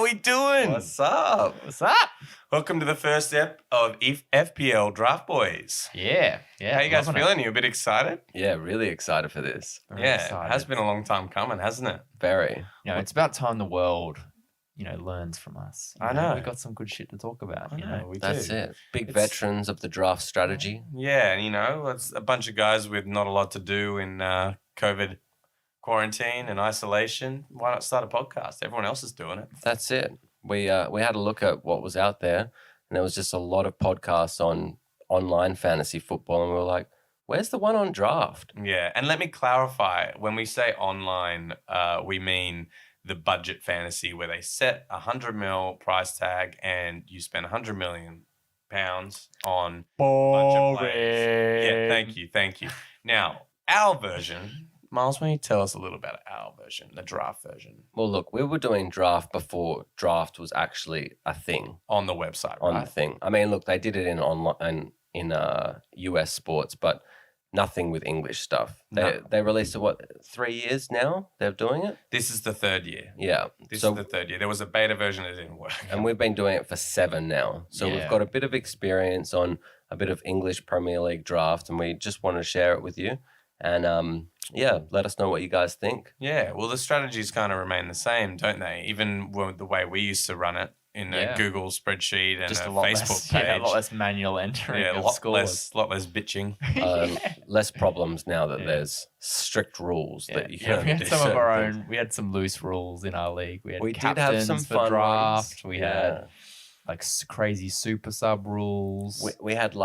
we doing? What's up? What's up? Welcome to the first ep of FPL Draft Boyz. Yeah. How you guys feeling? You a bit excited? Yeah, really excited for this. Very excited. It has been a long time coming, hasn't it? Very. It's about time the world, learns from us. I know. We've got some good shit to talk about. We That's do. it. Big It's- veterans of the draft strategy. Yeah, it's a bunch of guys with not a lot to do in COVID quarantine and isolation. Why not start a podcast? Everyone else is doing it. That's it. We had a look at what was out there, and there was just a lot of podcasts on online fantasy football, and we were like, where's the one on draft? Yeah, and let me clarify. When we say online, we mean the budget fantasy where they set a 100 mil price tag and you spend 100 million pounds on a bunch of players. Yeah, thank you. Now, our version, Miles, why don't you tell us a little about our version, the draft version? Well, look, we were doing draft before draft was actually a thing On the website, on right? the thing. I mean, look, they did it in online in US sports, but nothing with English stuff. They released it 3 years now? They're doing it. This is the third year. Yeah. This is the third year. There was a beta version that didn't work. And we've been doing it for 7 now. So we've got a bit of experience on a bit of English Premier League draft, and we just want to share it with you. And let us know what you guys think. Yeah, well, the strategies kind of remain the same, don't they? Even the way we used to run it in a Google spreadsheet and Just a a lot Facebook less, page. a lot less manual entering Yeah, a of lot scores. less bitching. Less problems now that there's strict rules that you can we had do some of certain our things. own. We had some loose rules in our league. We had We did captains have some for fun draft. ones. We had crazy super sub rules. We had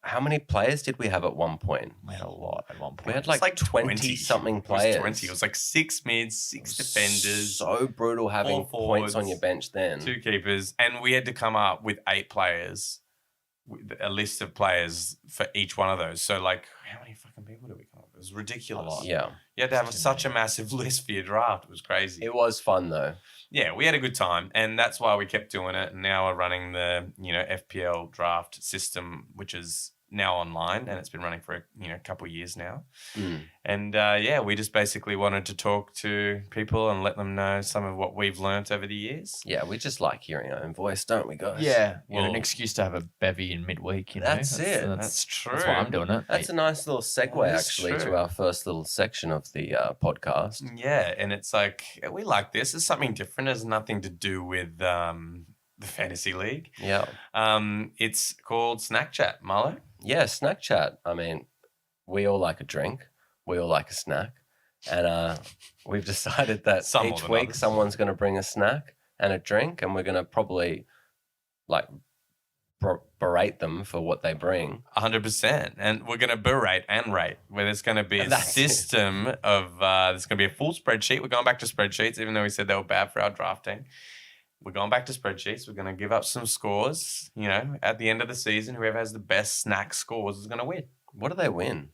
how many players did we have at one point? We had a lot at one point. We had It's like 20 something players. It was like 6 mids, 6 defenders, So brutal having 4 points on forwards, your bench then. 2 keepers, and we had to come up with 8 players, with a list of players for each one of those. So, how many fucking people did we come up with? It was ridiculous. A lot. Yeah. You had to have such a massive list for your draft. It was crazy. It was fun though. Yeah, we had a good time, and that's why we kept doing it. And now we're running the FPL draft system, which is now online, and it's been running for a couple of years now. And we just basically wanted to talk to people and let them know some of what we've learnt over the years. Yeah, we just like hearing our own voice, don't we, guys? Yeah, Well, an excuse to have a bevy in midweek. That's it. That's true. That's why I'm doing it. That's a nice little segue, That's actually, true. to our first little section of the podcast. Yeah, and it's like we like this. It's something different. It has nothing to do with the fantasy league. Yeah. It's called Snack Chat, Marlo. Yeah, snack chat. I mean, we all like a drink. We all like a snack. And we've decided that Some more each than week others. someone's going to bring a snack and a drink, and we're going to probably berate them for what they bring. 100%. And we're going to berate and rate, where there's going to be a That's it. system of, there's going to be a full spreadsheet. We're going back to spreadsheets, even though we said they were bad for our drafting. We're going back to spreadsheets. We're going to give up some scores. At the end of the season, whoever has the best snack scores is going to win. What do they win?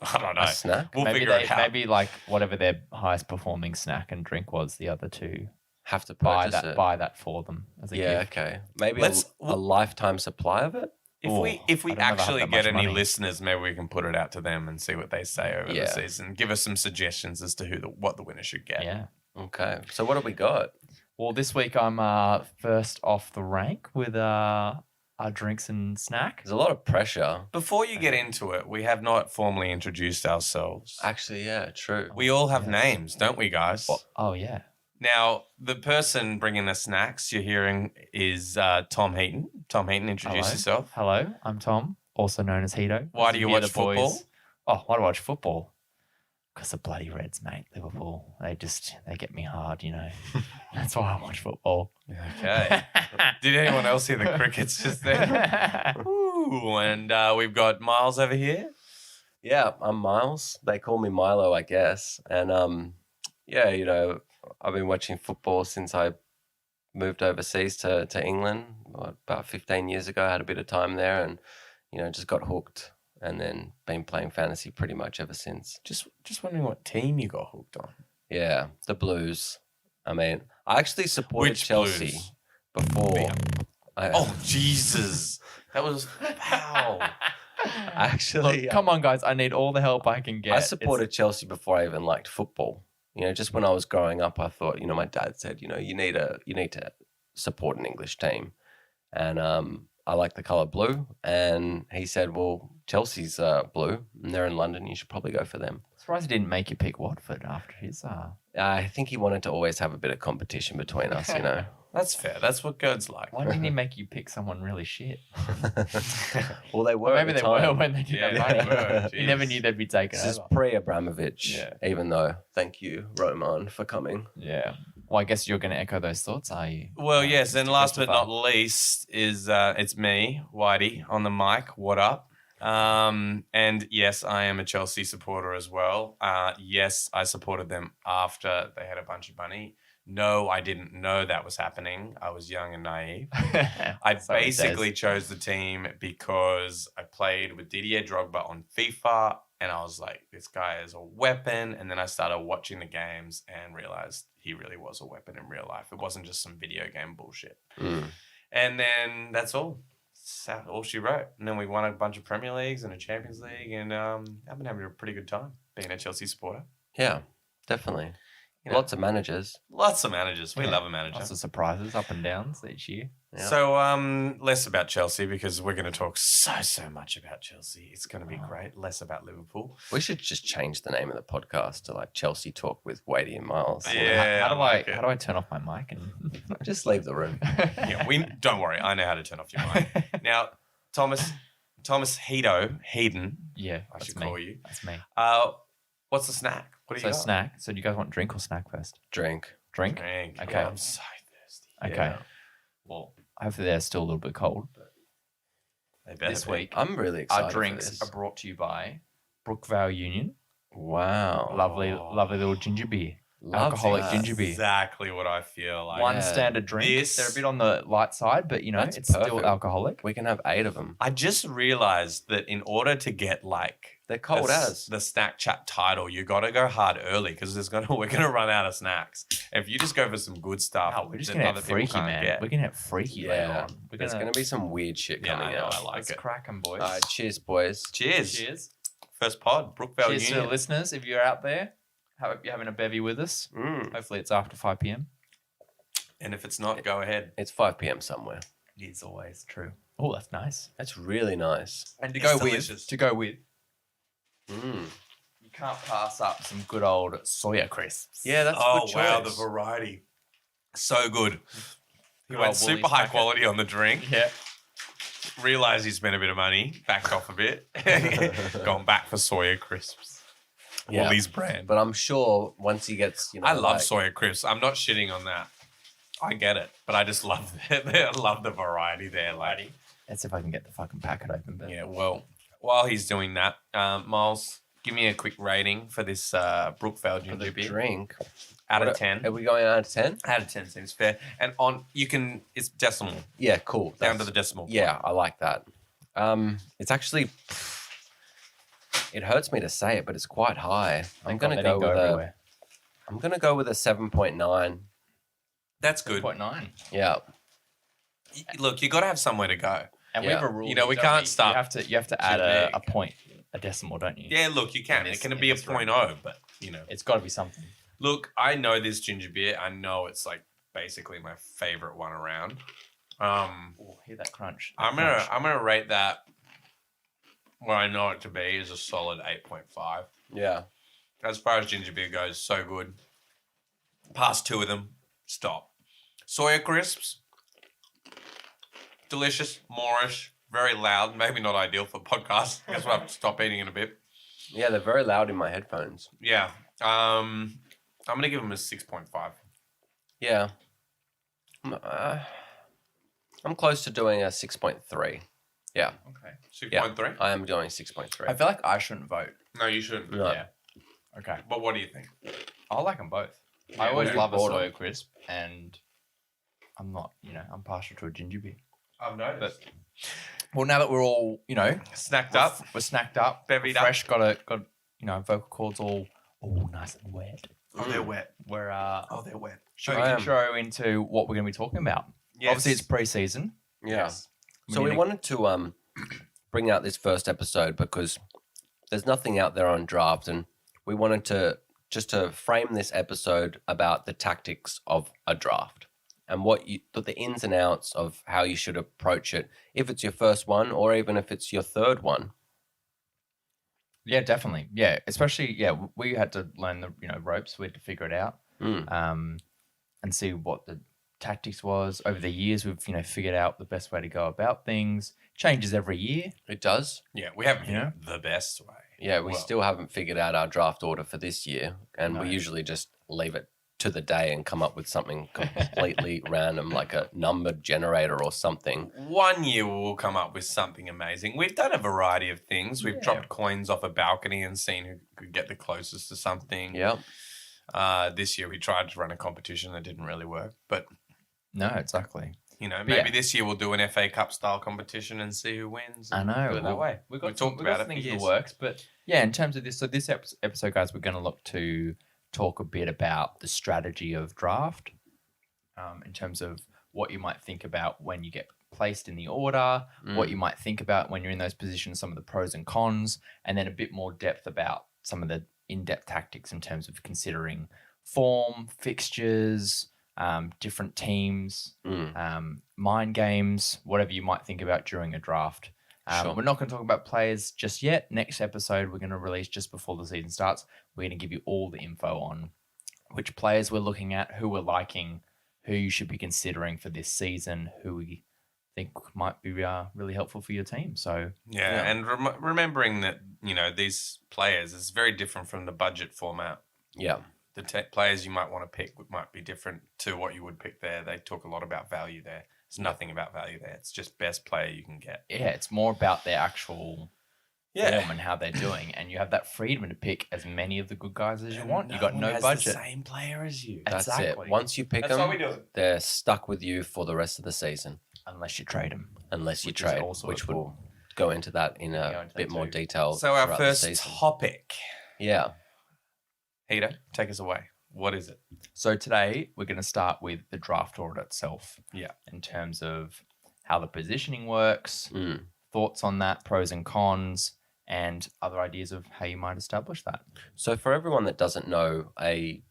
I don't know. A snack? We'll maybe figure it out. maybe whatever their highest performing snack and drink was, the other two Have to buy purchase that it. buy that for them as a Yeah, gift. okay. Maybe Let's- a lifetime supply of it? If Oh, we I don't know if I have actually that get much any money. listeners, maybe we can put it out to them and see what they say over the Yeah. season. Give us some suggestions as to what the winner should get. Yeah. Okay. So what have we got? Well, this week I'm first off the rank with our drinks and snack. There's a lot of pressure. Before you get into it, we have not formally introduced ourselves. Actually, yeah, true. We all have names, don't we, guys? Oh yeah. Now, the person bringing the snacks you're hearing is Tom Heaton. Tom Heaton, introduce Hello. yourself. Hello, I'm Tom, also known as Hito. Why do you Hear watch the boys. football? Oh, why do I watch football? Because the bloody Reds, mate. Liverpool. They get me hard, That's why I watch football. Okay. Did anyone else hear the crickets just then? Ooh, and we've got Miles over here. Yeah, I'm Miles. They call me Milo, I guess. And I've been watching football since I moved overseas to England about 15 years ago. I had a bit of time there and, just got hooked and then been playing fantasy pretty much ever since. Just wondering what team you got hooked on. Yeah, the Blues. I mean, I actually supported Which Chelsea Blues? before. Oh, Jesus. That was foul. Actually, Look, come on, guys. I need all the help I can get. I supported Chelsea before I even liked football. just when I was growing up, I thought, my dad said, you need to support an English team, and I like the color blue, and he said, well, Chelsea's blue, and they're in London. You should probably go for them. Surprised he didn't make you pick Watford after his. I think he wanted to always have a bit of competition between us, That's fair. That's what Gerd's like. Why didn't he make you pick someone really shit? Well, they were. Or maybe at the they were time. when they did Yeah, that they money. were. He never knew they'd be taken This is over. pre-Abramovich, Yeah. even though, thank you, Roman, for coming. Yeah. Well, I guess you're going to echo those thoughts, are you? Well, yes, and last but Christopher. not least is it's me, Whitey, on the mic. What up? And yes, I am a Chelsea supporter as well. Yes, I supported them after they had a bunch of money. No, I didn't know that was happening. I was young and naive. I So it basically says. chose the team because I played with Didier Drogba on FIFA, and I was like, this guy is a weapon. And then I started watching the games and realized he really was a weapon in real life. It wasn't just some video game bullshit. Mm. And then that's all. That's all she wrote. And then we won a bunch of Premier Leagues and a Champions League, and I've been having a pretty good time being a Chelsea supporter. Yeah, definitely. You know, Lots of managers. lots of managers. We Yeah. love a manager. Lots of surprises, up and downs each year. Yeah. So less about Chelsea because we're going to talk so much about Chelsea. It's going to be great. Less about Liverpool. We should just change the name of the podcast to like Chelsea Talk with Wadey and Miles. Yeah. How do like it. how do I turn off my mic and Just leave the room. Yeah, we don't worry. I know how to turn off your mic. Now, Thomas Heaton, Yeah, I that's should me. call you. That's me. What's the snack? What do So you got? snack. So do you guys want drink or snack first? Drink. Drink. Drink. Okay. Yeah, I'm so thirsty. Okay. Yeah. Well, hopefully they're still a little bit cold. But They better this be. week, I'm really excited. our drinks for are this. brought to you by Brookvale Union. Wow. Lovely little ginger beer. Alcoholic that. ginger beer. Exactly what I feel like. One Yeah. standard drink. This- They're a bit on the light side, but That's it's still perfect. alcoholic. We can have 8 of them. I just realized that in order to get like They're cold as. the snack chat title, you got to go hard early because we're gonna run out of snacks. If you just go for some good stuff, Oh, we're just that gonna other get people freaky, can't man. get. We're gonna have freaky later Yeah. on. We're There's gonna going to be some weird shit Yeah, coming I know, out. I like let's it. crack 'em, boys. All right, cheers, boys. Cheers. Cheers. First pod, Brookvale Cheers to Union. the listeners. If you're out there, hope you're having a bevy with us. Mm. Hopefully it's after 5 p.m. And if it's not, go ahead. It's 5 p.m. somewhere. It is always true. Oh, that's nice. That's really nice. And to It's go delicious. with, Mm. you can't pass up some good old soya crisps. Yeah, that's a Oh good choice. wow, the variety, so good. He Good went old super Woolies high packet. quality on the drink. Yeah. Realized he spent a bit of money, backed off a bit, gone back for soya crisps. Yeah. Woolies brand. But I'm sure once he gets, I love like, soya crisps. I'm not shitting on that. I get it, but I just love I love the variety there, laddie. Let's see if I can get the fucking packet open. But Yeah. Well, while he's doing that, Miles, give me a quick rating for this Brookvale for ginger the beer drink. out of What- 10. Are we going out of 10? Out of 10 seems fair. And it's decimal Yeah, cool. down to That's- the decimal. Yeah, I like that. It's actually, it hurts me to say it, but it's quite high. I'm Thank God gonna they go didn't with everywhere. I'm gonna go with a 7.9. That's good. 0.9. Yeah, Look, you got to have somewhere to go. And we Yeah. have a rule. You know, we don't can't stop You have to add big. a point, a decimal, don't you? Yeah, look, you can. In It this- can in be a this room. 0.0, but you know. It's got to be something. Look, I know this ginger beer. I know it's like basically my favorite one around. Oh, hear that crunch. That I'm crunch. gonna rate that where I know it to be is a solid 8.5. yeah. As far as ginger beer goes, so good. Past 2 of them, stop. Soya crisps, delicious, Moorish, very loud. Maybe not ideal for podcasts. I guess we'll have to stop eating in a bit. Yeah, they're very loud in my headphones. Yeah. I'm gonna give them a 6.5. Yeah. I'm close to doing a 6.3. Yeah, Okay. 6.3? I am doing 6.3. I feel like I shouldn't vote. No, you shouldn't. No. Yeah. Okay. But what do you think? I like them both. Yeah, I always we're love a bored of soya crisp, and I'm not, I'm partial to a ginger beer. I've noticed. Well, now that we're all, Snacked up. we're snacked up, Bevied up. fresh, got vocal cords all nice and wet. Oh, they're wet. We're Oh, they're wet. should we I am. intro into what we're going to be talking about? Yes. Obviously, it's pre-season. Yeah. Yes. So we need to- wanted to bring out this first episode because there's nothing out there on draft, and we wanted to just to frame this episode about the tactics of a draft and the ins and outs of how you should approach it, if it's your first one or even if it's your third one. Yeah, definitely. Yeah, especially we had to learn the ropes. We had to figure it out, and see what the tactics was. Over the years, we've figured out the best way to go about things. Changes every year. It does. Yeah, we haven't figured the best way. Yeah, we still haven't figured out our draft order for this year, and we usually just leave it to the day and come up with something completely random, like a number generator or something. One year we'll come up with something amazing. We've done a variety of things. We've dropped coins off a balcony and seen who could get the closest to something. Yeah. This year we tried to run a competition that didn't really work, but no, exactly. Maybe this year we'll do an FA Cup style competition and see who wins. I know. Do it that way. We've talked about it. Things in the works, but yeah, in terms of this, so this episode, guys, we're going to look to talk a bit about the strategy of draft, in terms of what you might think about when you get placed in the order, what you might think about when you're in those positions, some of the pros and cons, and then a bit more depth about some of the in-depth tactics in terms of considering form, fixtures, different teams, mind games, whatever you might think about during a draft. Sure. We're not going to talk about players just yet. Next episode, we're going to release just before the season starts. We're going to give you all the info on which players we're looking at, who we're liking, who you should be considering for this season, who we think might be really helpful for your team. So and remembering that these players is very different from the budget format. Yeah. The players you might want to pick might be different to what you would pick there. They talk a lot about value there. There's nothing about value there. It's just best player you can get. Yeah, it's more about their actual form and how they're doing. And you have that freedom to pick as many of the good guys as you want. You got no budget. The same player as you. That's Exactly. it. Once you pick That's them, how we do it. they're stuck with you for the rest of the season. Unless you trade them. Unless you Which is trade, also which cool. we'll go into that in a bit more detail. So our throughout the first season. topic. Yeah. Heater, take us away. What is it? So today we're going to start with the draft order itself. Yeah. In terms of how the positioning works, Mm. thoughts on that, pros and cons, and other ideas of how you might establish that. So for everyone that doesn't know, a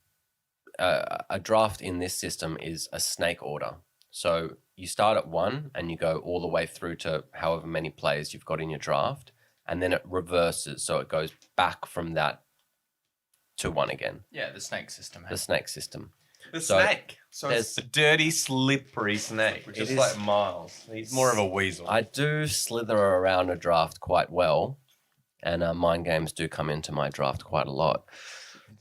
draft in this system is a snake order. So you start at 1 and you go all the way through to however many players you've got in your draft, and then it reverses. So it goes back from that to 1 again. Yeah, the snake system. The snake system. The So snake. So it's a dirty, slippery snake, which It is is- like Miles. He's more of a weasel. I do slither around a draft quite well, and mind games do come into my draft quite a lot.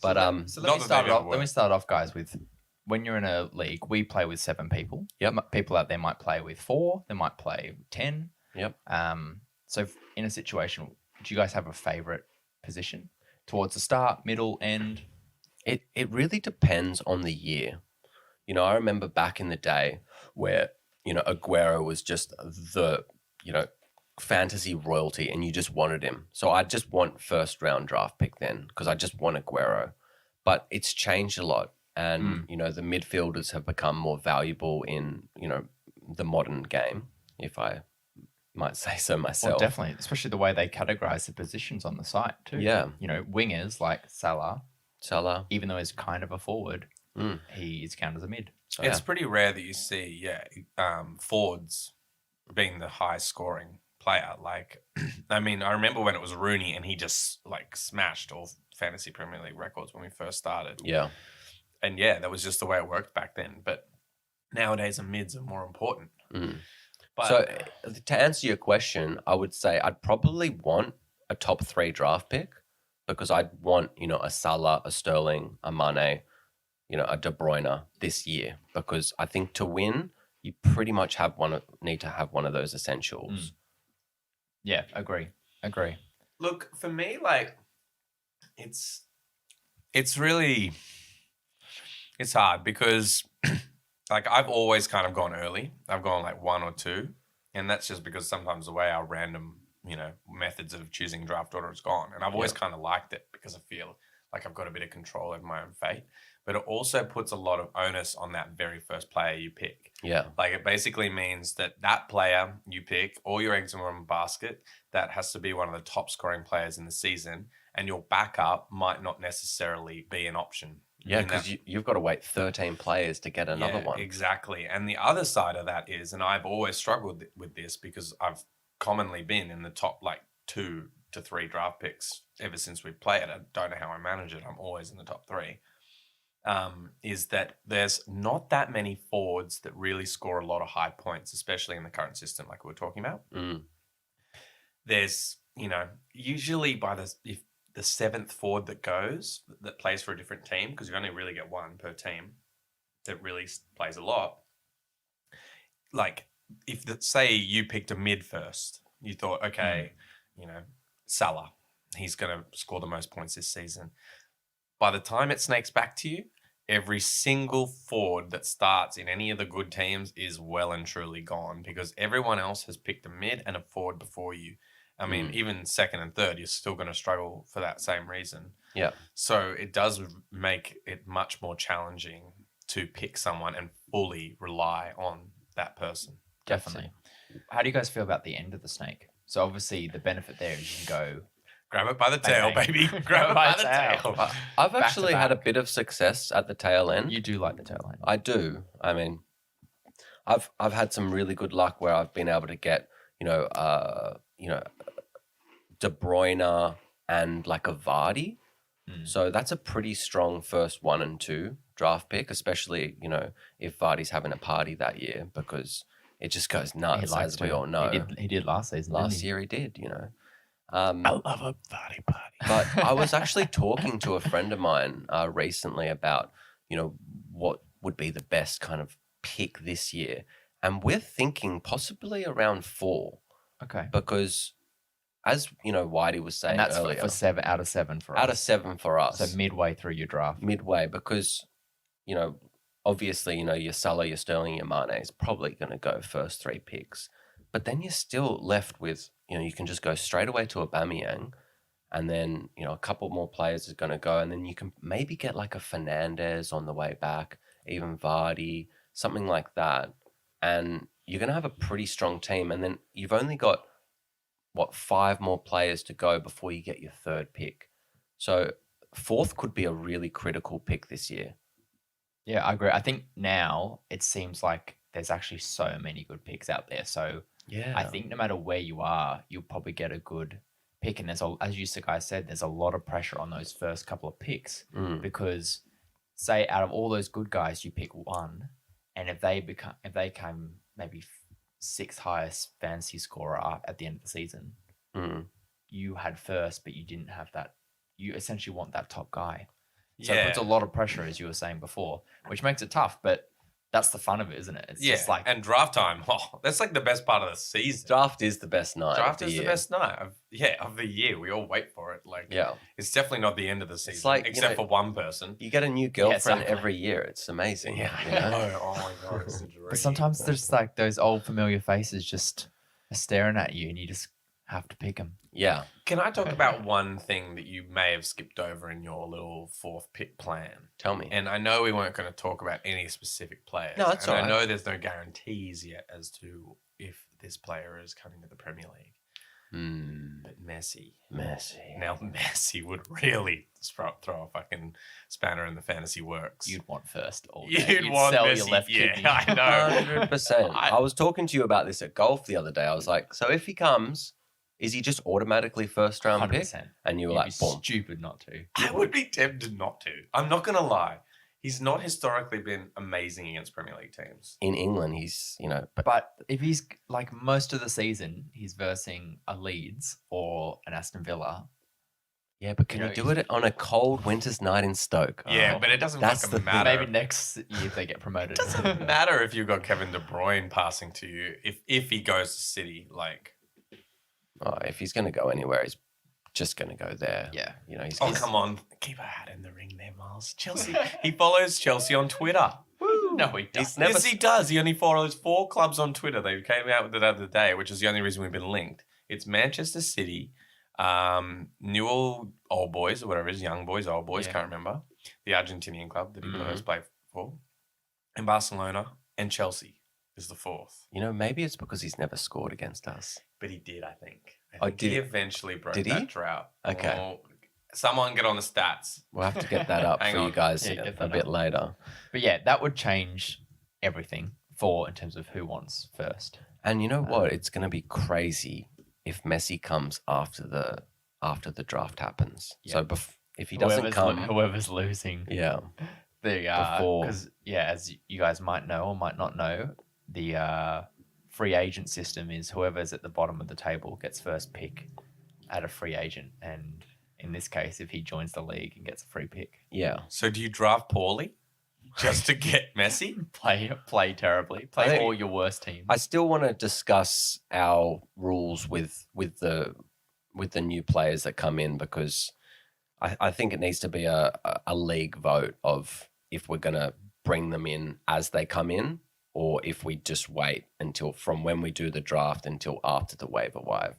But So Not that they've ever let me start off, guys, with when you're in a league, we play with 7 people. Yep. People out there might play with 4. They might play 10. Yep. So in a situation, do you guys have a favorite position towards the start, middle, end? It really depends on the year. I remember back in the day where, Aguero was just the, fantasy royalty and you just wanted him. So I just want first round draft pick then because I just want Aguero. But it's changed a lot. And, the midfielders have become more valuable in, the modern game, if I might say so myself. Well, definitely, especially the way they categorize the positions on the site too. Yeah. Wingers like Salah, Salah. even though he's kind of a forward, he is counted as a mid. So, It's pretty rare that you see, forwards being the high scoring player. Like, I remember when it was Rooney and he just smashed all fantasy Premier League records when we first started. Yeah. And that was just the way it worked back then. But nowadays, the mids are more important. But So to answer your question, I would say I'd probably want a top 3 draft pick because I'd want, a Salah, a Sterling, a Mane, a De Bruyne this year because I think to win, you pretty much need to have one of those essentials. yeah, agree. look, for me, it's really, it's hard because I've always kind of gone early. I've gone 1 or 2. And that's just because sometimes the way our random, methods of choosing draft order has gone. And I've always kind of liked it because I feel like I've got a bit of control over my own fate. But it also puts a lot of onus on that very first player you pick. Yeah. It basically means that player you pick, all your eggs in one basket, that has to be one of the top scoring players in the season. and your backup might not necessarily be an option. Yeah, in that- because you've got to wait 13 players to get another one. Exactly. And the other side of that is, and I've always struggled with this because I've commonly been in the top like 2 to 3 draft picks ever since we played. I don't know how I manage it. I'm always in the top 3. Is that there's not that many forwards that really score a lot of high points, especially in the current system like we were talking about. There's, usually if the 7th forward that plays for a different team, because you only really get one per team that really plays a lot. Like, say you picked a mid first, you thought, okay, Salah, he's going to score the most points this season. By the time it snakes back to you, every single forward that starts in any of the good teams is well and truly gone because everyone else has picked a mid and a forward before you. I mean, even second and third, you're still going to struggle for that same reason. Yeah. So it does make it much more challenging to pick someone and fully rely on that person. Definitely. How do you guys feel about the end of the snake? So obviously the benefit there is you can go grab it by the tail, bang. baby. Grab it by the tail. I've actually had a back. bit of success at the tail end. You do like the tail end. I do. I mean, I've had some really good luck where I've been able to get, De Bruyne and like a Vardy. So that's a pretty strong first 1 and 2 draft pick, especially, if Vardy's having a party that year because it just goes nuts, as we all know. He did last season. Last year he did, I love a Vardy party. But I was actually talking to a friend of mine recently about, what would be the best kind of pick this year. And we're thinking possibly around 4. Okay. Because as, Whitey was saying And that's earlier. for 7 out of 7 for us. Out of 7 for us. So midway through your draft. Midway, because, obviously, your Salah, your Sterling, your Mane is probably going to go first 3 picks. But then you're still left with, you can just go straight away to Aubameyang and then, a couple more players is going to go and then you can maybe get like a Fernandes on the way back, even Vardy, something like that. And you're going to have a pretty strong team. And then you've only got, 5 more players to go before you get your 3rd pick. So 4th could be a really critical pick this year. Yeah, I agree. I think now it seems like there's actually so many good picks out there. So yeah, I think no matter where you are, you'll probably get a good pick. And as you guys said, there's a lot of pressure on those first couple of picks because say out of all those good guys, you pick one, and if they came maybe 6th highest fantasy scorer at the end of the season, you had first, but you didn't have that. You essentially want that top guy. So it puts a lot of pressure, as you were saying before, which makes it tough, but that's the fun of it, isn't it? It's just like, and draft time. That's like the best part of the season. Draft is the best night. Draft is the best night of the year. We all wait for it. Like, it's definitely not the end of the season. It's like, except for one person. You get a new girlfriend every year. It's amazing. Yeah, I know. Oh my god, it's a dream. But sometimes there's like those old familiar faces just are staring at you, and you just have to pick them. Yeah. Can I talk about one thing that you may have skipped over in your little 4th pick plan? Tell me. And I know we weren't going to talk about any specific players. No, that's all right. I know there's no guarantees yet as to if this player is coming to the Premier League. But Messi. Now, Messi would really throw a fucking spanner in the fantasy works. You'd want first all day. You'd want sell Messi. your left Yeah, kidney. I know. 100%. I was talking to you about this at golf the other day. I was like, so if he comes, is he just automatically first round pick? 100%. And you were You'd like, be boom. stupid not to. I would be tempted not to. I'm not going to lie. He's not historically been amazing against Premier League teams. In England, he's, But if he's like most of the season, he's versing a Leeds or an Aston Villa. Yeah, but can you do it on a cold winter's night in Stoke? Yeah, but it doesn't that's fucking the matter. Maybe next year they get promoted. It doesn't matter if you've got Kevin De Bruyne passing to you. If he goes to City, like... Oh, if he's going to go anywhere, he's just going to go there. Yeah. He's come on. Keep a hat in the ring there, Miles. Chelsea. He follows Chelsea on Twitter. No, he doesn't. Yes, he does. He only follows 4 clubs on Twitter. They came out with it the other day, which is the only reason we've been linked. It's Manchester City, Newell Old Boys, or whatever it is, Young Boys, Old Boys, can't remember. The Argentinian club that he plays play for. And Barcelona and Chelsea is the 4th. Maybe it's because he's never scored against us. But he did, I think. Did he eventually broke did that he? drought. Okay. Well, Someone get on the stats. We'll have to get that up Hang for on. you guys Yeah, get a that bit up. later. But yeah, that would change everything in terms of who wants first. And you know what? It's going to be crazy if Messi comes after the draft happens. Yeah. So if he doesn't come, whoever's losing, yeah, before, because as you guys might know or might not know, the free agent system is whoever's at the bottom of the table gets first pick at a free agent, and in this case, if he joins the league and gets a free pick, yeah. So do you draft poorly just to get Messi? play terribly, I think- all your worst teams. I still want to discuss our rules with the new players that come in, because I think it needs to be a league vote of if we're going to bring them in as they come in, or if we just wait until from when we do the draft until after the waiver wire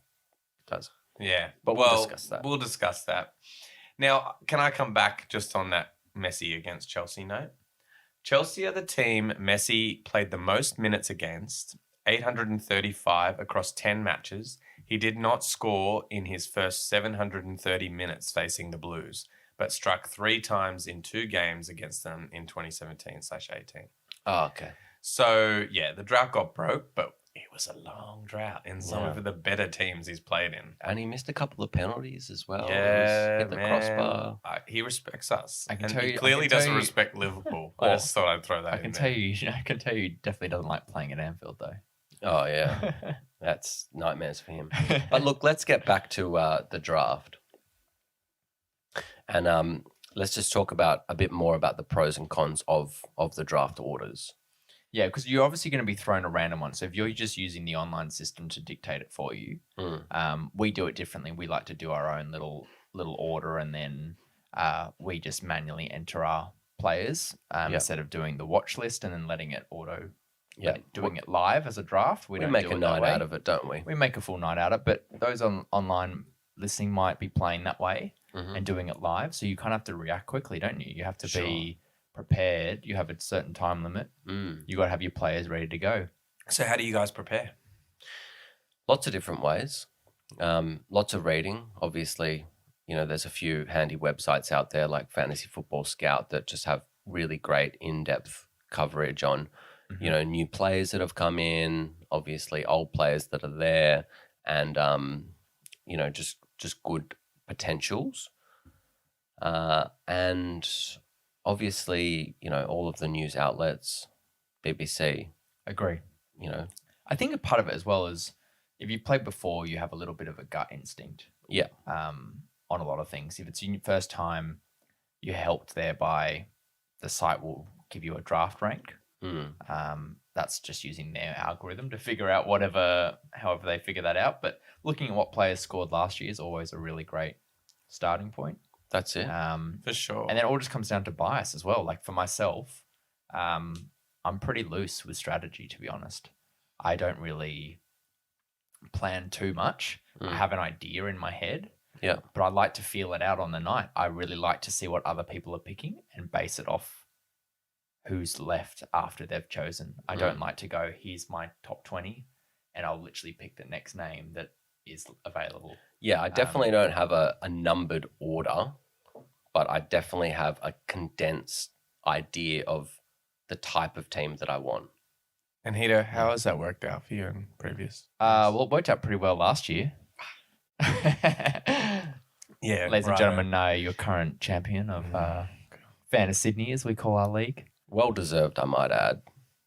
does. Yeah. But we'll discuss that. We'll discuss that. Now, can I come back just on that Messi against Chelsea note? Chelsea are the team Messi played the most minutes against, 835 across 10 matches. He did not score in his first 730 minutes facing the Blues, but struck 3 times in 2 games against them in 2017/18. Oh, okay. So, yeah, the drought got broke, but it was a long drought in some Yeah. of the better teams he's played in. And he missed a couple of penalties as well. Yeah, Hit the man. crossbar. He respects us. I can and tell he you- I clearly can tell doesn't you- respect Liverpool. Oh, I just thought I'd throw that I in can there. tell you, I can tell you, definitely doesn't like playing at Anfield though. Oh, yeah. That's nightmares for him. But look, let's get back to the draft. And let's just talk about a bit more about the pros and cons of the draft orders. Yeah, because you're obviously going to be thrown a random one. So if you're just using the online system to dictate it for you, we do it differently. We like to do our own little order, and then we just manually enter our players instead of doing the watch list and then letting it auto. Yeah. Doing it live as a draft. We don't make do a it that night way. out of it, don't we? We make a full night out of it, but those online listening might be playing that way and doing it live. So you kind of have to react quickly, don't you? You have to be prepared. You have a certain time limit. You got to have your players ready to go. So how do you guys prepare? Lots of different ways. Lots of reading. Obviously, there's a few handy websites out there like Fantasy Football Scout that just have really great in-depth coverage on, new players that have come in, obviously old players that are there, and, just good potentials. And obviously, all of the news outlets, BBC, Agree. you know, I think a part of it as well is if you've played before, you have a little bit of a gut instinct. Yeah. On a lot of things. If it's your first time, you're helped there by the site will give you a draft rank. That's just using their algorithm to figure out however they figure that out. But looking at what players scored last year is always a really great starting point. That's it. For sure. And then it all just comes down to bias as well. Like for myself, I'm pretty loose with strategy, to be honest. I don't really plan too much. I have an idea in my head. Yeah. But I like to feel it out on the night. I really like to see what other people are picking and base it off who's left after they've chosen. I don't like to go, here's my top 20, and I'll literally pick the next name that is available. Yeah, I definitely don't have a numbered order, but I definitely have a condensed idea of the type of team that I want. And Hito, how has that worked out for you in previous? Well, it worked out pretty well last year. Yeah, Ladies and right. gentlemen, your current champion of Fantasy Sydney, as we call our league. Well deserved, I might add.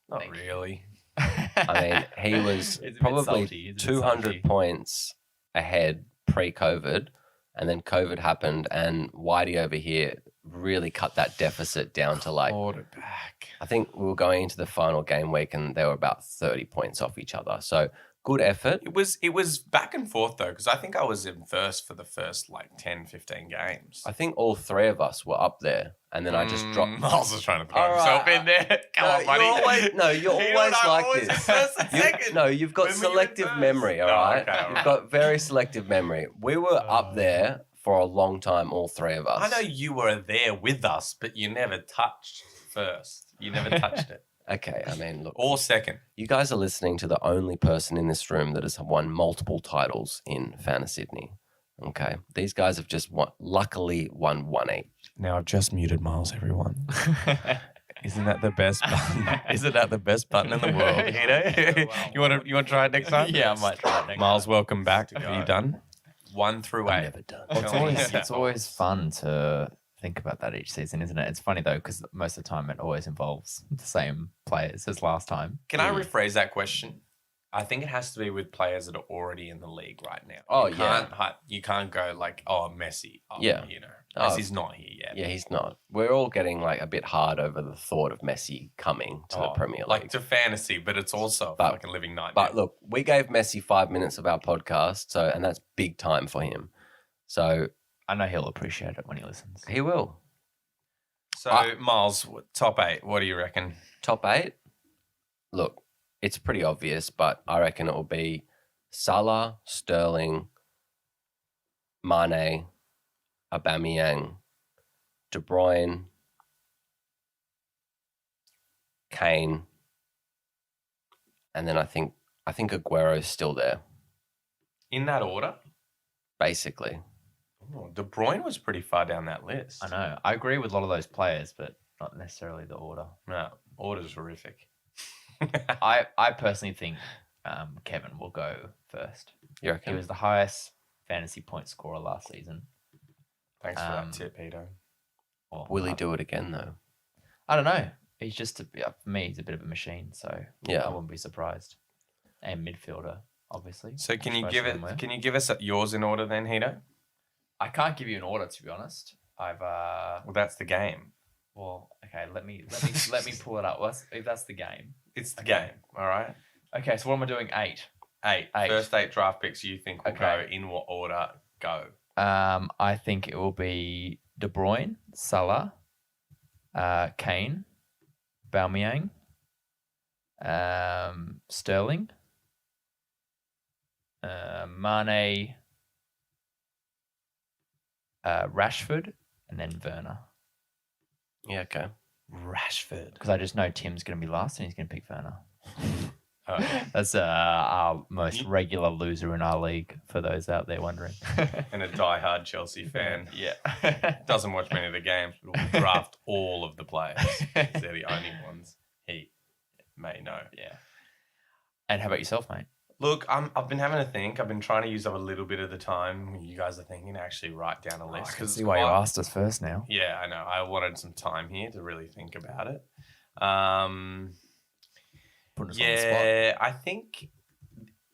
Not really. I mean, he was It's a bit probably salty, it's a bit 200 salty. points ahead pre-COVID, and then COVID happened, and Whitey over here really cut that deficit down to like, Clawed it back. I think we were going into the final game week, and they were about 30 points off each other. So good effort. It was back and forth though, because I think I was in first for the first like 10, 15 games. I think all three of us were up there, and then I just dropped. I was just trying to throw All myself right. in there. Come on, buddy. You're You and always I like always this. first and second. No, you've got When were you in selective first? memory, all Oh, right? okay, all You've right. got very selective memory. We were up there for a long time, all three of us. I know you were there with us, but you never touched first. You never touched it. Okay, I mean, look, Or second. you guys are listening to the only person in this room that has won multiple titles in Fantasy Sydney. Okay. These guys have just luckily won 1-8. Now I've just muted Miles, everyone. Isn't that the best button? Isn't that the best button in the world? You know? you want to try it next time? Yeah, I might try it next Miles, time. welcome back. Are you done? 1 through 8. I'm never done. Well, Tell me it's how always it fun to think about that each season, isn't it? It's funny though, because most of the time it always involves the same players as last time. Can I rephrase that question? I think it has to be with players that are already in the league right now. Oh, You can't go like, oh, Messi. Oh, Yeah. You know, Oh. Messi's not here yet. Yeah, he's not. We're all getting like a bit hard over the thought of Messi coming to the Premier League. Like to fantasy, but it's also a But- fucking living nightmare. But look, we gave Messi 5 minutes of our podcast, and that's big time for him. So I know he'll appreciate it when he listens. he will. So, Miles, top 8, what do you reckon? Top 8? Look, it's pretty obvious, but I reckon it will be Salah, Sterling, Mane, Aubameyang, De Bruyne, Kane, and then I think Aguero's still there, In that order? basically. Oh, De Bruyne was pretty far down that list. I know. I agree with a lot of those players, but not necessarily the order. No, order's horrific. I personally think Kevin will go first. You He reckon? was the highest fantasy point scorer last season. Thanks for Um, that tip, Ito. Well, Will he do it again though? I don't know. He's just for me, he's a bit of a machine, so Yeah. I wouldn't be surprised. And midfielder, obviously. So can you Most give of it? them were. Can you give us yours in order then, Hito? I can't give you an order, to be honest. I've Well, that's the game. well, okay. Let me pull it up. If that's the game. It's the Okay. game. All right. Okay, so what am I doing? 8. 8. Eight. First 8 draft picks you think will Okay. go in what order? Go. I think it will be De Bruyne, Salah, Kane, Aubameyang, Sterling, Mane, Rashford, and then Werner. Yeah, okay. Rashford. Because I just know Tim's going to be last and he's going to pick Werner. Oh, That's our most You- regular loser in our league, for those out there wondering. and a die-hard Chelsea fan. Yeah. Doesn't watch many of the games, but will draft all of the players. They're the only ones he may know. Yeah. And how about yourself, mate? Look, I've been having a think. I've been trying to use up a little bit of the time when you guys are thinking to actually write down a list. I can 'cause see it's why you quite- asked us first now. Yeah, I know. I wanted some time here to really think about it. Putting us on the spot. Yeah, I think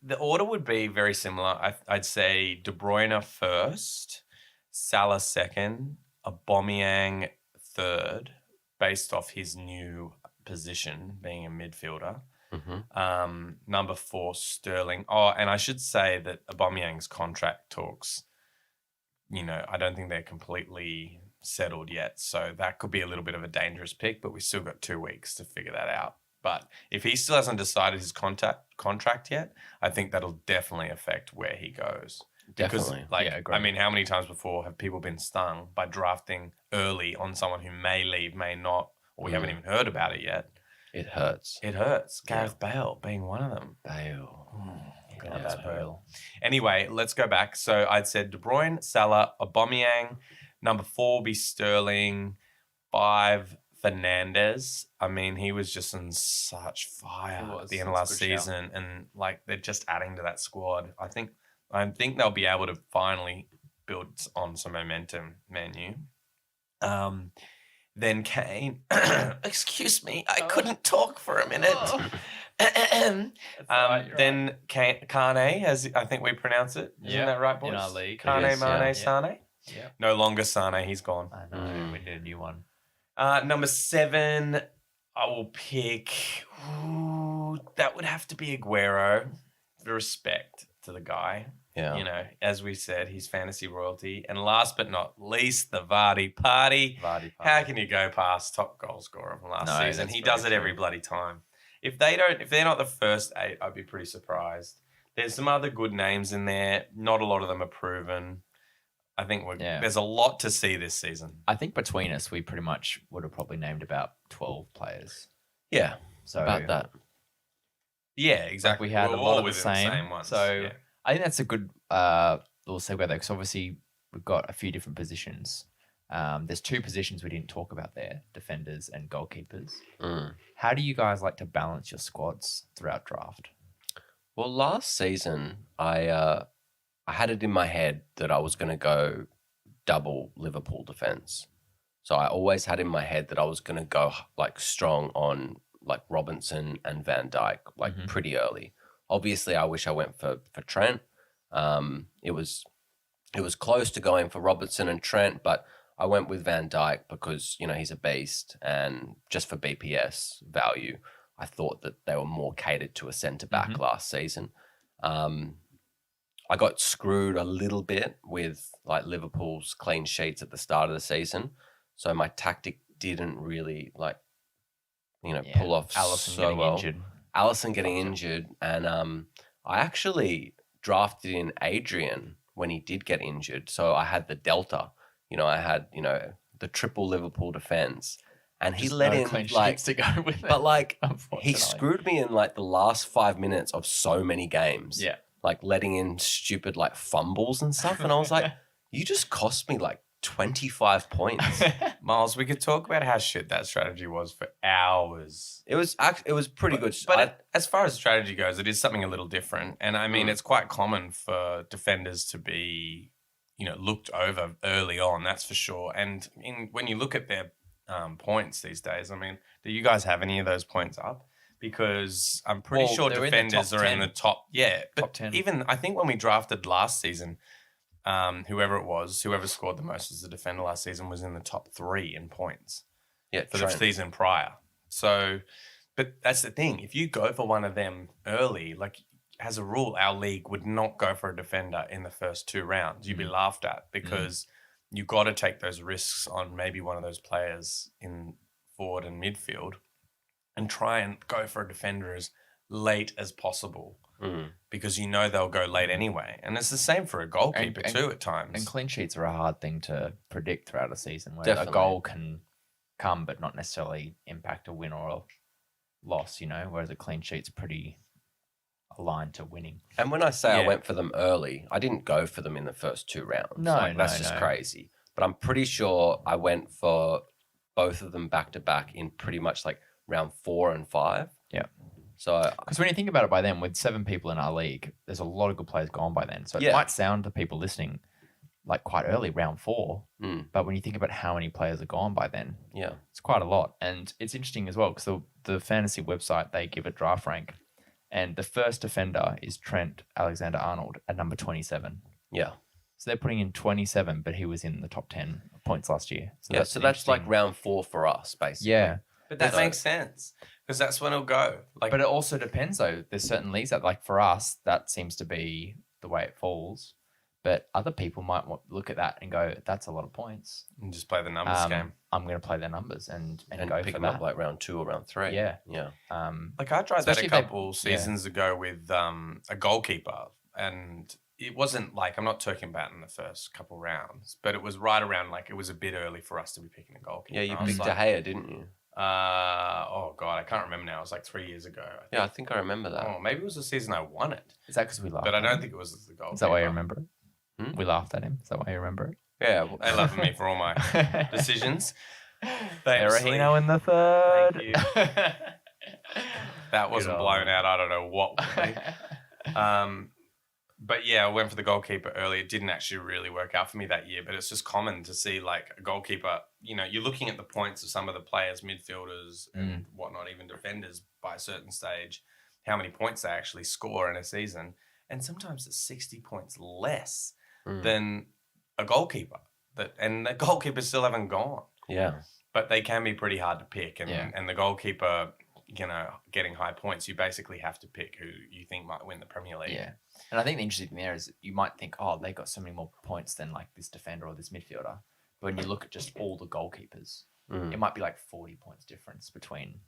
the order would be very similar. I'd say De Bruyne first, Salah second, Aubameyang third, based off his new position being a midfielder. Mm-hmm. Number 4, Sterling. Oh, and I should say that Aubameyang's contract talks, I don't think they're completely settled yet. So that could be a little bit of a dangerous pick, but we still got 2 weeks to figure that out. But if he still hasn't decided his contract yet, I think that'll definitely affect where he goes. Because, Definitely. Yeah, agree. I mean, how many times before have people been stung by drafting early on someone who may leave, may not, or we haven't even heard about it yet? It hurts. It hurts. Gareth Bale being one of them. Bale. God, Yeah, that hurt. Bale. Anyway, let's go back. So I'd said De Bruyne, Salah, Aubameyang. Number 4 be Sterling. 5, Fernandes. I mean, he was just in such fire He was. at the end of That's last a good shout. season, and they're just adding to that squad. I think they'll be able to finally build on some momentum, Manu. Then Kane. Excuse me, I couldn't talk for a minute. Then Kane, as I think we pronounce it. Isn't Yeah, that right, boys? in our league. Kane, Yes, yeah. Mane, Sane. Yeah. No longer Sane, he's gone. I know. We need a new one. Number 7, I will pick. Ooh, that would have to be Aguero. The respect to the guy. Yeah. As we said, he's fantasy royalty. And last but not least, the Vardy party. Vardy. How can you go past top goal scorer from last No, season? that's He very does it true. every bloody time. If they're not the first 8, I'd be pretty surprised. There's some other good names in there. Not a lot of them are proven. I think Yeah. there's a lot to see this season. I think between us, we pretty much would have probably named about 12 players. Yeah. So About that. Yeah, exactly. we had We're a all lot of the within same. ones. So yeah. I think that's a good little segue there, because obviously we've got a few different positions. There's two positions we didn't talk about there: defenders and goalkeepers. How do you guys like to balance your squads throughout draft? Well, last season, I had it in my head that I was going to go double Liverpool defense. So I always had in my head that I was going to go like strong on like Robinson and Van Dijk, like pretty early. Obviously, I wish I went for Trent. It was close to going for Robertson and Trent, but I went with Van Dijk because, you know, he's a beast, and just for BPS value, I thought that they were more catered to a centre-back last season. I got screwed a little bit with like Liverpool's clean sheets at the start of the season, so my tactic didn't really pull off Alisson so getting well. injured. Alisson getting injured, and I actually drafted in Adrian when he did get injured, so I had the Delta. You know, I had the triple Liverpool defense, and he let in clean like sheets to go with it. but like he unfortunately. screwed me in like the last 5 minutes of so many games. Yeah. Like letting in stupid like fumbles and stuff. And I was like, you just cost me like 25 points. Miles, we could talk about how shit that strategy was for hours. It was pretty good. But as far as strategy goes, it is something a little different. And I mean, it's quite common for defenders to be, looked over early on, that's for sure. And when you look at their points these days, I mean, do you guys have any of those points up? Because I'm pretty sure defenders are in the top. Yeah, but top 10. Even I think when we drafted last season, whoever scored the most as a defender last season was in the top 3 in points. Yeah, for the season prior. So, but that's the thing. If you go for one of them early, like as a rule, our league would not go for a defender in the first 2 rounds. You'd be laughed at because you got to take those risks on maybe one of those players in forward and midfield, and try and go for a defender as late as possible because they'll go late anyway. And it's the same for a goalkeeper too at times. And clean sheets are a hard thing to predict throughout a season, where Definitely. a goal can come but not necessarily impact a win or a loss, whereas a clean sheet's pretty aligned to winning. And when I say I went for them early, I didn't go for them in the first 2 rounds. That's just crazy. But I'm pretty sure I went for both of them back to back in pretty much like round 4 and 5. Yeah. So, because when you think about it, by then, with 7 people in our league, there's a lot of good players gone by then. So it might sound to people listening like quite early, round 4. But when you think about how many players are gone by then, it's quite a lot. And it's interesting as well because the fantasy website, they give a draft rank, and the first defender is Trent Alexander-Arnold at number 27. Yeah. So they're putting in 27, but he was in the top 10 points last year. So that's like round 4 for us, basically. Yeah. But that makes sense because that's when it'll go. Like, but it also depends, though. There's certain leagues that, like for us, that seems to be the way it falls. But other people might look at that and go, "That's a lot of points." And just play the numbers game. I'm going to play their numbers and go pick for them that. up like round 2 or round 3. Yeah. Like I tried that a especially couple seasons ago with a goalkeeper, and it wasn't like, I'm not talking about in the first couple rounds, but it was right around like it was a bit early for us to be picking a goalkeeper. Yeah, you I was picked like, De Gea, didn't you? oh God, I can't remember now. It was like 3 years ago. I think I remember that. Oh, maybe it was the season I won it. Is that because we laughed? But I at don't him? think it was the goalkeeper. Is that why you remember it? We laughed at him. Is that why you remember it? Yeah. Well, They love me for all my decisions. Famously. Erahino in the third. Thank you. That wasn't blown out. I don't know what would be. But yeah, I went for the goalkeeper early. It didn't actually really work out for me that year, but it's just common to see like a goalkeeper, you're looking at the points of some of the players, midfielders and whatnot, even defenders by a certain stage, how many points they actually score in a season. And sometimes it's 60 points less than a goalkeeper. And the goalkeepers still haven't gone. yeah. But they can be pretty hard to pick. And the goalkeeper, getting high points, you basically have to pick who you think might win the Premier League. Yeah. And I think the interesting thing there is you might think, oh, they got so many more points than like this defender or this midfielder. But when you look at just all the goalkeepers, it might be like 40 points difference between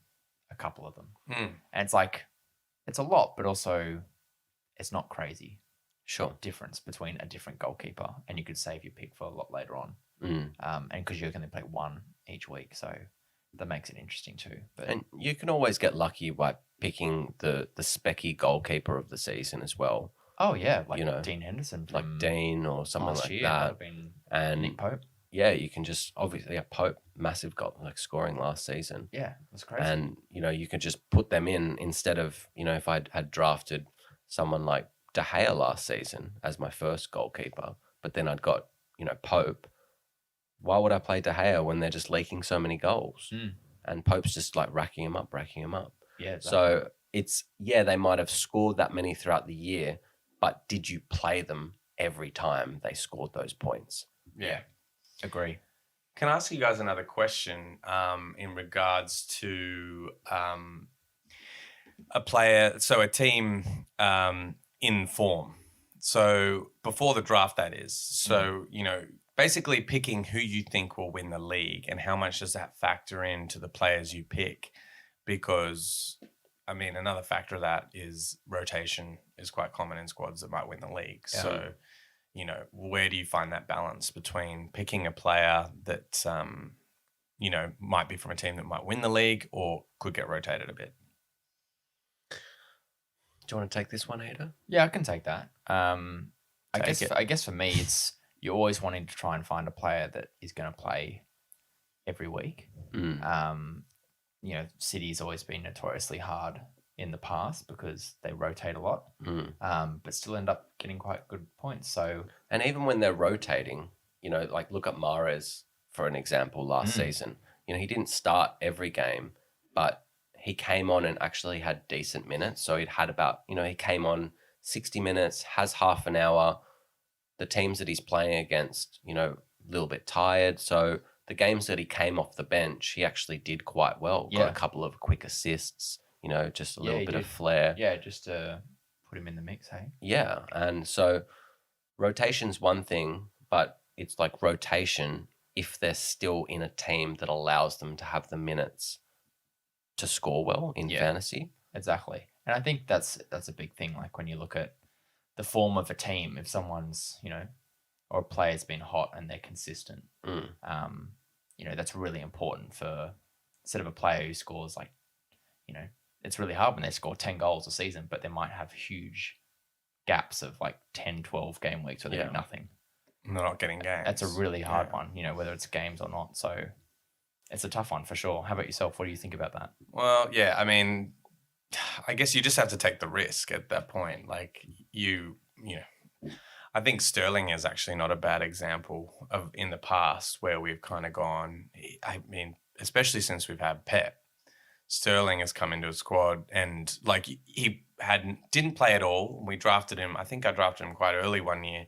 a couple of them. And it's like, it's a lot, but also it's not crazy. Sure. Difference between a different goalkeeper, and you could save your pick for a lot later on. And because you're going to play one each week, so that makes it interesting too. But And you can always get lucky by picking the specky goalkeeper of the season as well. Oh yeah, like You know, Dean Henderson, like from Dean or someone last like year. that. Might have been And Nick Pope. yeah, you can just obviously Pope, massive goal, like scoring last season. Yeah, that's crazy. And, you can just put them in instead of, if I had drafted someone like De Gea last season as my first goalkeeper, but then I'd got, Pope. Why would I play De Gea when they're just leaking so many goals? And Pope's just like racking him up. Yeah, exactly. So they might have scored that many throughout the year, but did you play them every time they scored those points? Yeah. Agree. Can I ask you guys another question in regards to a player, so a team in form? So before the draft, that is. So, basically picking who you think will win the league and how much does that factor into the players you pick? Because, another factor of that is rotation is quite common in squads that might win the league. Yeah. So, where do you find that balance between picking a player that, might be from a team that might win the league or could get rotated a bit? Do you want to take this one, Ada? Yeah, I can take that. I guess for me, it's you're always wanting to try and find a player that is going to play every week. City's always been notoriously hard in the past because they rotate a lot, but still end up getting quite good points. So, and even when they're rotating, like look at Mahrez for an example last season. He didn't start every game, but he came on and actually had decent minutes. So he'd had about, he came on 60 minutes, has half an hour. The teams that he's playing against, a little bit tired. So the games that he came off the bench, he actually did quite well. Yeah. Got a couple of quick assists, just a little bit of flair. Yeah, just to put him in the mix, hey? Yeah. And so rotation's one thing, but it's like rotation if they're still in a team that allows them to have the minutes to score well in fantasy. Exactly. And I think that's a big thing. Like when you look at the form of a team, if someone's, or a player's been hot and they're consistent, that's really important for, instead of a player who scores like, it's really hard when they score 10 goals a season, but they might have huge gaps of like 10, 12 game weeks where they do nothing. They're not getting games. That's a really hard one, whether it's games or not. So it's a tough one for sure. How about yourself? What do you think about that? Well, yeah, I guess you just have to take the risk at that point. Like I think Sterling is actually not a bad example of in the past where we've kind of gone, especially since we've had Pep, Sterling has come into a squad and like he didn't play at all. We drafted him. I think I drafted him quite early one year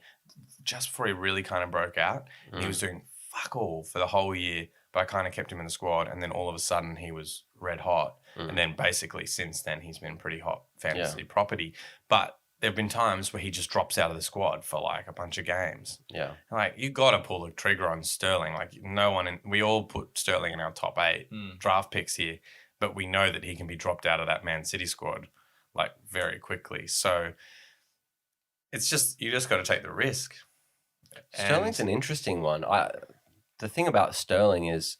just before he really kind of broke out. He was doing fuck all for the whole year, but I kind of kept him in the squad. And then all of a sudden he was red hot. And then basically since then he's been pretty hot fantasy property. But there have been times where he just drops out of the squad for like a bunch of games. Yeah. Like you got to pull the trigger on Sterling. Like we all put Sterling in our top 8 draft picks here, but we know that he can be dropped out of that Man City squad like very quickly. So it's just, you just got to take the risk. Sterling's an interesting one. The thing about Sterling is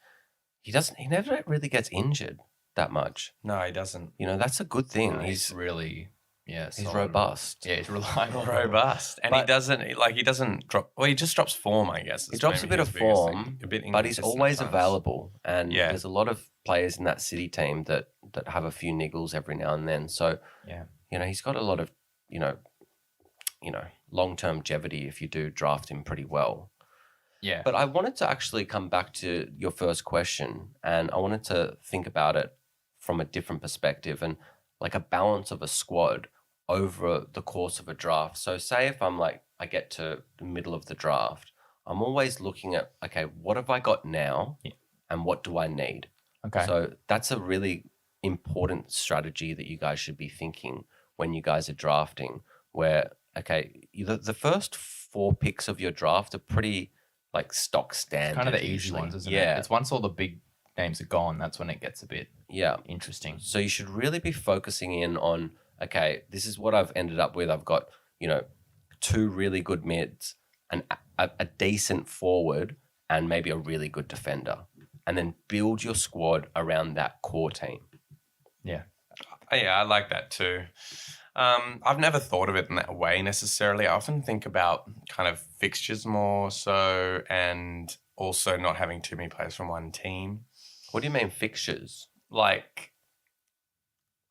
he never really gets injured that much. No, he doesn't. That's a good thing. No, he's really, he's solid. robust. Yeah, he's reliable. Robust. And he doesn't drop, well, he just drops form, I guess. He drops a bit of form, but he's always available. And there's a lot of players in that City team that have a few niggles every now and then. So, he's got a lot of, long-term longevity if you do draft him pretty well. Yeah. But I wanted to actually come back to your first question, and I wanted to think about it from a different perspective and like a balance of a squad over the course of a draft. So say if I'm like, I get to the middle of the draft, I'm always looking at, okay, what have I got now and what do I need? Okay. So that's a really important strategy that you guys should be thinking when you guys are drafting, where, okay, the first 4 picks of your draft are pretty like stock standard. It's kind of the easy ones, isn't it? It's once all the big names are gone, that's when it gets a bit interesting. So you should really be focusing in on, okay, this is what I've ended up with. I've got, 2 really good mids, and a decent forward, and maybe a really good defender. And then build your squad around that core team. Yeah. Yeah, I like that too. I've never thought of it in that way necessarily. I often think about kind of fixtures more so, and also not having too many players from one team. What do you mean fixtures? Like,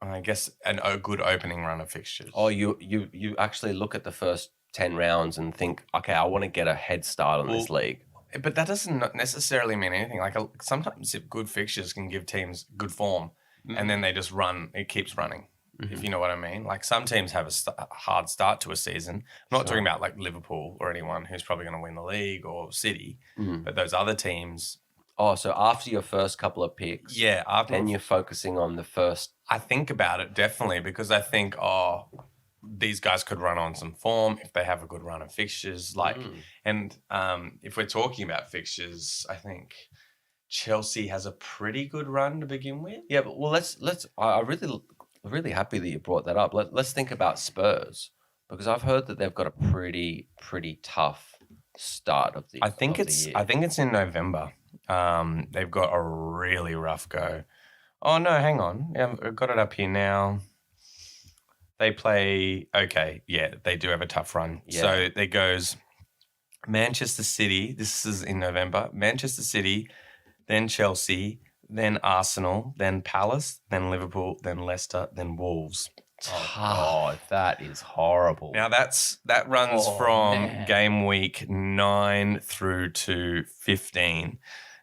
I guess a good opening run of fixtures. Oh, you actually look at the first 10 rounds and think, okay, I want to get a head start on this league. But that doesn't necessarily mean anything. Like sometimes good fixtures can give teams good form, and then they just run. It keeps running. If you know what I mean. Like some teams have a hard start to a season. I'm not talking about like Liverpool or anyone who's probably going to win the league or City, but those other teams. Oh, so after your first couple of picks, Yeah, then you're focusing on the first. I think about it definitely because I think, these guys could run on some form if they have a good run of fixtures. And if we're talking about fixtures, I think Chelsea has a pretty good run to begin with. Yeah, but let's. I'm really happy that you brought that up. Let's think about Spurs, because I've heard that they've got a pretty tough start of the. I think of the year. I think it's in November. They've got a really rough go. Oh no, hang on. Yeah, I've got it up here now. They play they do have a tough run. Yeah. So there goes Manchester City. This is in November. Manchester City, then Chelsea, then Arsenal, then Palace, then Liverpool, then Leicester, then Wolves. Oh, that is horrible. Now that runs from man. game week 9 through to 15.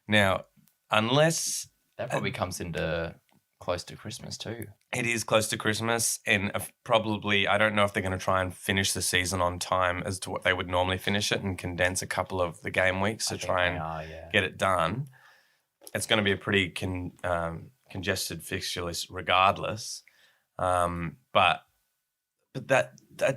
Now, unless That probably comes into close to Christmas too. it is close to Christmas, and probably I don't know if they're going to try and finish the season on time as to what they would normally finish it and condense a couple of the game weeks to try and get it done. It's going to be a pretty congested fixture list regardless. But that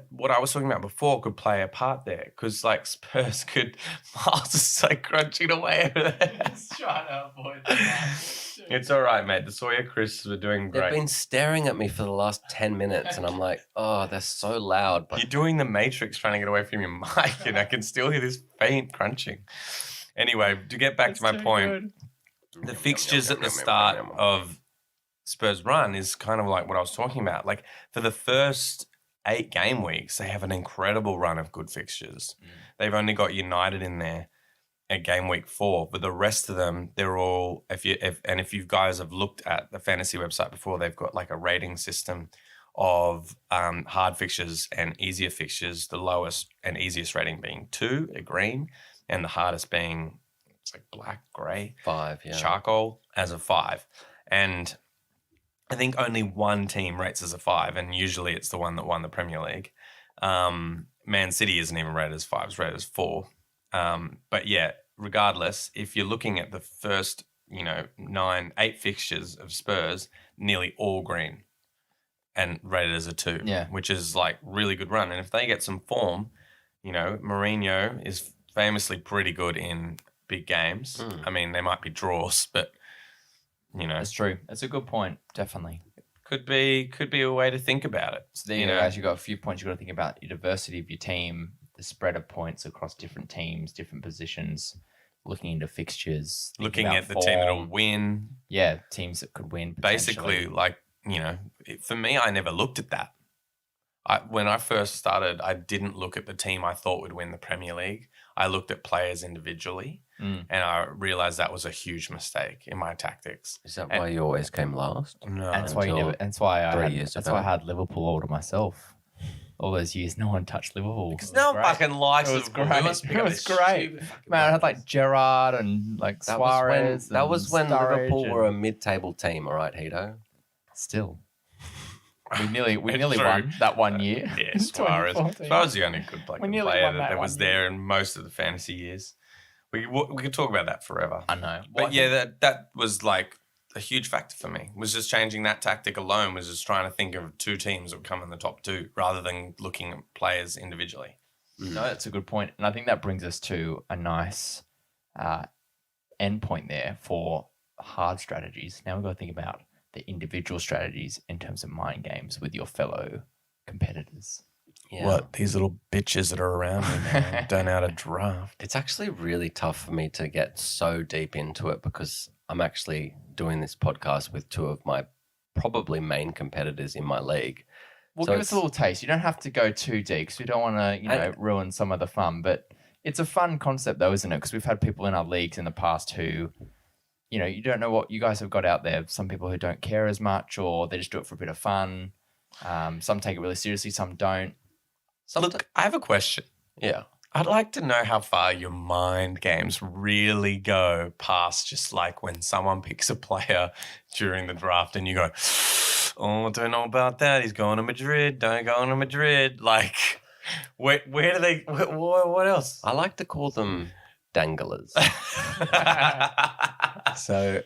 what I was talking about before could play a part there because like Spurs could Miles is like crunching away over there. Just trying to avoid that. It's all right, mate. The Sawyer Crisps were doing They've great. been staring at me for the last 10 minutes, and I'm like, oh, they're so loud. But You're doing the Matrix trying to get away from your mic, and I can still hear this faint crunching. Anyway, to get back to my point, the fixtures at the start of Spurs' run is kind of like what I was talking about. Like for the first 8 game weeks, they have an incredible run of good fixtures. They've only got United in there at game week 4, but the rest of them, they're all. If you guys have looked at the fantasy website before, they've got like a rating system of hard fixtures and easier fixtures. The lowest and easiest rating being 2, a green, and the hardest being it's like black, grey, 5, yeah. charcoal as a 5, and I think only one team rates as a 5, and usually it's the one that won the Premier League. Man City isn't even rated as 5; it's rated as 4. But yeah, regardless, if you're looking at the first, 8 fixtures of Spurs, nearly all green and rated as a 2, which is like really good run. And if they get some form, Mourinho is famously pretty good in big games. I mean, they might be draws, but That's true. That's a good point. Definitely. could be a way to think about it. So there you go, guys. You've got a few points you've got to think about. Your diversity of your team, the spread of points across different teams, different positions, looking into fixtures. Looking at the team that'll win. Yeah, teams that could win. Basically, for me, I never looked at that. When I first started, I didn't look at the team I thought would win the Premier League. I looked at players individually, and I realized that was a huge mistake in my tactics. Is that why you always came last? No, That's why you never. That's why I 3 had. years That's ago. why I had Liverpool all to myself. All those years, no one touched Liverpool. because no one fucking likes It was Liverpool. great. Who wants to pick It up was this great. stupid fucking Man, I had nonsense? like Gerrard and like That was Suarez. when and Sturridge Liverpool were a and- mid-table team, all right, Hito? still. We nearly It's true. won that one year. Yeah, Suarez. 2014. Suarez is the only good We nearly player won that that was one there in most of the fantasy years. We could talk about that forever. I know. But yeah, that was like a huge factor for me. Was just changing that tactic alone. Was just trying to think of 2 teams that would come in the top 2 rather than looking at players individually. No, that's a good point. And I think that brings us to a nice end point there for hard strategies. Now we've got to think about the individual strategies in terms of mind games with your fellow competitors. Yeah. What, these little bitches that are around me now don't know how to draft. It's actually really tough for me to get so deep into it because I'm actually doing this podcast with 2 of my probably main competitors in my league. Well, So give us a little taste. You don't have to go too deep because we don't want to, ruin some of the fun. But it's a fun concept, though, isn't it? Because we've had people in our leagues in the past who, you don't know what you guys have got out there. Some people who don't care as much, or they just do it for a bit of fun. Some take it really seriously, some don't. Look, I have a question. Yeah. I'd like to know how far your mind games really go past just like when someone picks a player during the draft and you go, oh, I don't know about that. He's going to Madrid. Don't go to Madrid. Like, where do they, what else? I like to call them danglers. So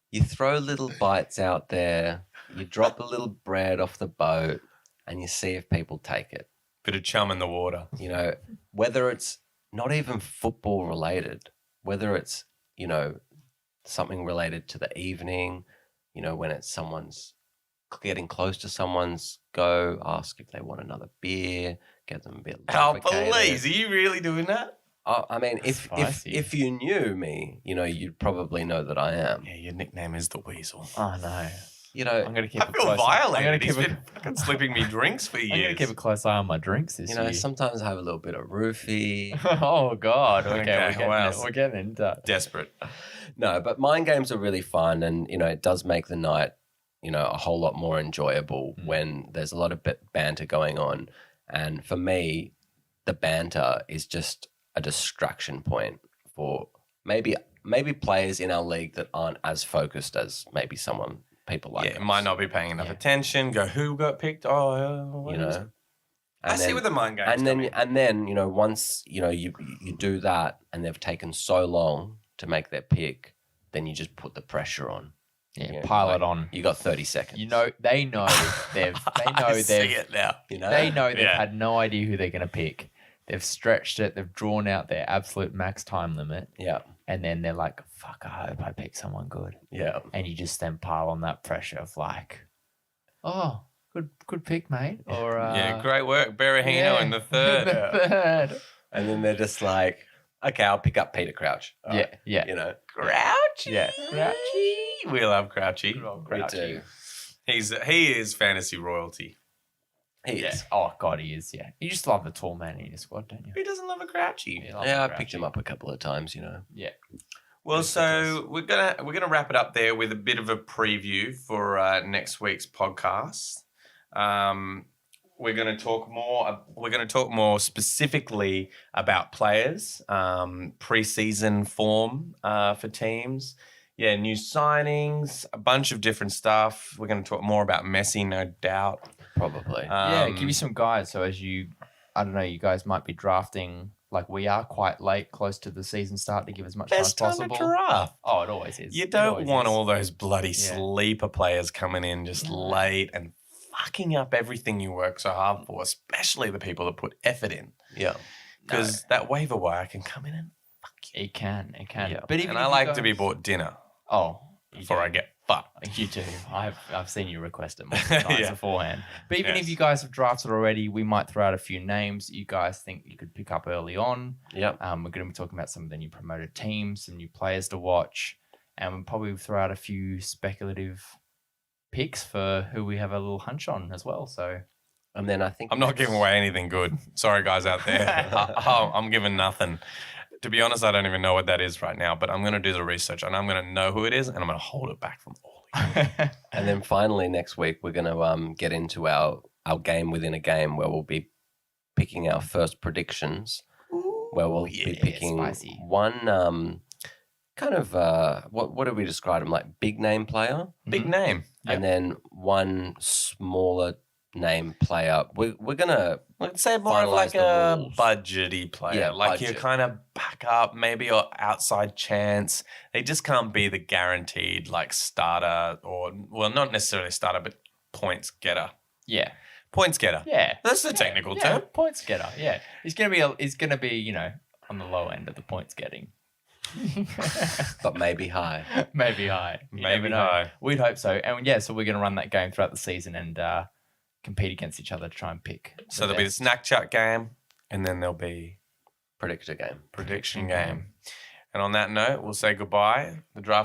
you throw little bites out there, you drop a little bread off the boat, and you see if people take it. Bit of chum in the water. Whether it's not even football related, whether it's, something related to the evening, when it's someone's getting close to someone's, go ask if they want another beer, get them a bit lubricated. Please, are you really doing that? I mean, if you knew me, you'd probably know that I am. Yeah, your nickname is the Weasel. Oh, no. I'm going to keep I feel violated. He's been fucking slipping me drinks for years. I'm going to keep a close eye on my drinks this year. Sometimes I have a little bit of roofie. Oh, God. Okay, We're getting into that. Desperate. No, but mind games are really fun, and, it does make the night, a whole lot more enjoyable when there's a lot of banter going on. And for me, the banter is just a distraction point for maybe players in our league that aren't as focused as maybe people like us. Might not be paying enough attention. Go, who got picked? I see what the mind games. And then once you do that, and they've taken so long to make their pick, then you just put the pressure on. Yeah, pile it on. You got 30 seconds. They know they've see it now. They know they've had no idea who they're going to pick. They've stretched it. They've drawn out their absolute max time limit. Yeah. And then they're like, fuck, I hope I pick someone good. Yeah. And you just then pile on that pressure of like, oh, good pick, mate. Or great work. Berahino in the third. And then they're just like, okay, I'll pick up Peter Crouch. All right. Crouchy. Yeah. Crouchy. We love Crouchy. We do. He is fantasy royalty. He is. Oh, God, he is, yeah. You just love the tall man in your squad, don't you? Who doesn't love a Crouchy? I picked him up a couple of times, Yeah. Well, so we're gonna wrap it up there with a bit of a preview for next week's podcast. We're going to talk more. We're going to talk more specifically about players, preseason form for teams. Yeah, new signings, a bunch of different stuff. We're going to talk more about Messi, no doubt. Probably. Give you some guides. So as you guys might be drafting like we are quite late, close to the season start, to give as much time as possible. Best time to draft. Oh, it always is. You don't want all those bloody sleeper players coming in just late and fucking up everything you work so hard for, especially the people that put effort in. Yeah. Because that waiver wire can come in and fuck you. It can. Yeah. But even and I like to be bought dinner before I get fucked. You do. I've seen you request it multiple times beforehand. But even Yes. if you guys have drafted already, we might throw out a few names that you guys think you could pick up early on. Yep. We're going to be talking about some of the new promoted teams, some new players to watch, and we'll probably throw out a few speculative picks for who we have a little hunch on as well. So, and then I think I'm not giving away anything good. Sorry, guys out there. I'm giving nothing. To be honest, I don't even know what that is right now, but I'm going to do the research and I'm going to know who it is and I'm going to hold it back from all of you. And then finally next week, we're going to get into our game within a game where we'll be picking our first predictions, where we'll be picking one kind of, what do we describe them, like big name player? Big name. And then one smaller name player. We're gonna, let's say more of like a budgety player. Yeah, like budget. you kind of back up, maybe your outside chance. They just can't be the guaranteed like starter or, well, not necessarily starter, but points getter. Yeah. Points getter. Yeah. That's the technical term. Points getter. Yeah. He's going to be, on the low end of the points getting. but maybe high. Maybe high. You never know. High. We'd hope so. And so we're going to run that game throughout the season and compete against each other to try and pick. So there'll be the snack chat game and then there'll be Prediction game. prediction game. And on that note, we'll say goodbye. The draft